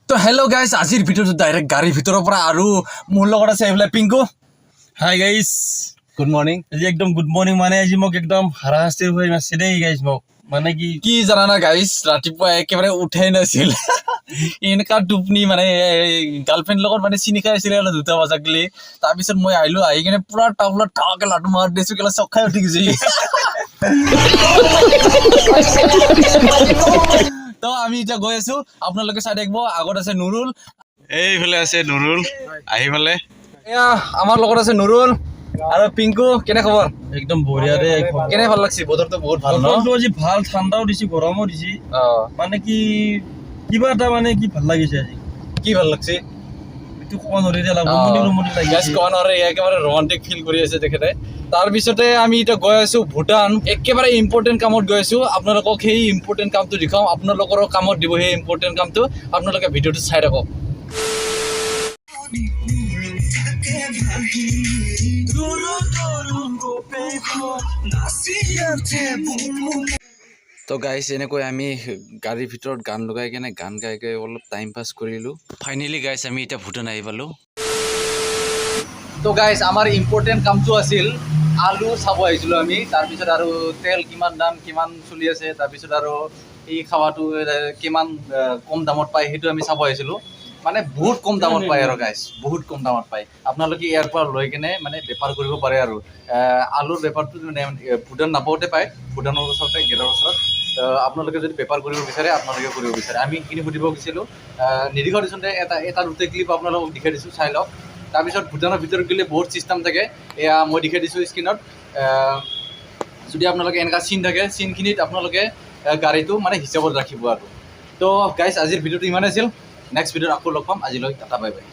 তো hello' guys, আজিৰ ভিডিঅ'টো ডাইৰেক্ট গাড়ীৰ ভিতৰৰ পৰা আৰু মোৰ লগত আছে এইফালে Pinku. Hi guys, good morning. আজি একদম গুড মৰ্ণিং। মানে আজি মোক একদম হাৰাশাস্তিৰ হৈ আছে দেই গাইজ। মোক মানে কি জানানা গাইজ, ৰাতিপুৱা একেবাৰে উঠাই নাছিল এনেকা টোপনি, মানে গাৰ্লফ্ৰেণ্ড লগত মানে চিনি খাই আছিলে 2টা বজাকলি। তাৰপিছত মই আহিলো, আহি কিনে পুৰা টাউনত ধাৱাকে লাডু মাৰ দিছো, কেলা চক খাই উঠি গৈছে। তো আমি এতিয়া গৈ আছো, আপোনালোকে চাই থাকিব। আগত আছে নুৰুল, এইফালে আছে নুৰুল আহি পেলাই। এয়া আমাৰ লগত আছে নুৰুল আৰু পিংকু। কেনে খবৰ? একদম বঢ়িয়া দেই। কেনে ভাল লাগছে? বতৰটো বহুত ভাল ন? বতৰটো আজি ভাল, ঠাণ্ডাও দিছে গৰমো দিছে। মানে কি কিবা এটা মানে কি ভাল লাগিছে আজি। কি ভাল লাগছে এইটো ক'ব নোৱাৰি দে, ৰুমনি লাগিছে। একেবাৰে ৰোমান্টিক ফিল কৰি আছে তেখেতে। তাৰপিছতে আমি এতিয়া গৈ আছো ভূটান। একেবাৰে ইম্পৰ্টেণ্ট কামত গৈ আছো, আপোনালোকক সেই ইম্পৰ্টেণ্ট কামটো দেখাম। আপোনালোকৰো কামত দিব সেই ইম্পৰ্টেণ্ট কামটো। আপোনালোকে ভিডিঅ'টো চাই থাকক। তো গাইজ, এনেকৈ আমি গাড়ীৰ ভিতৰত গান লগাই কেনে গান গাই গাই অলপ টাইম পাছ কৰিলোঁ। ফাইনেলি গাইজ, আমি এতিয়া ভূটান আহি পালোঁ। তো গাইজ, আমাৰ ইম্পৰ্টেণ্ট কামটো আছিল আলু চাব আহিছিলোঁ আমি। তাৰপিছত আৰু তেল কিমান দাম, কিমান চলি আছে, তাৰপিছত আৰু এই খাৱাটো কিমান কম দামত পায় সেইটো আমি চাব আহিছিলোঁ। মানে বহুত কম দামত পায় আৰু গাইজ, বহুত কম দামত পায়। আপোনালোকে ইয়াৰ পৰা লৈ কেনে মানে বেপাৰ কৰিব পাৰে আৰু আলুৰ বেপাৰটো মানে ভূটান নাপাওঁতে পায়, ভূটানৰ ওচৰতে, গেটৰ ওচৰত। আপোনালোকে যদি বেপাৰ কৰিব বিচাৰে, আপোনালোকে কৰিব বিচাৰে। আমি সেইখিনি সুধিব গৈছিলোঁ। নিৰীক্ষণ দিছোঁতে এটা দুটা ক্লিপ আপোনালোকক দেখাই দিছোঁ, চাই লওক। তাৰপিছত ভূটানৰ ভিতৰত গ'লে বহুত ছিষ্টেম থাকে। এয়া মই দেখাই দিছোঁ স্ক্ৰীণত। যদি আপোনালোকে এনেকুৱা চিন থাকে, চিনখিনিত আপোনালোকে গাড়ীটো মানে হিচাপত ৰাখিব আৰু। তো গাইজ, আজিৰ ভিডিঅ'টো ইমানেই আছিল। নেক্সট ভিডিঅ'ত আকৌ লগ পাম। আজিলৈ টাটা, বাই বাই।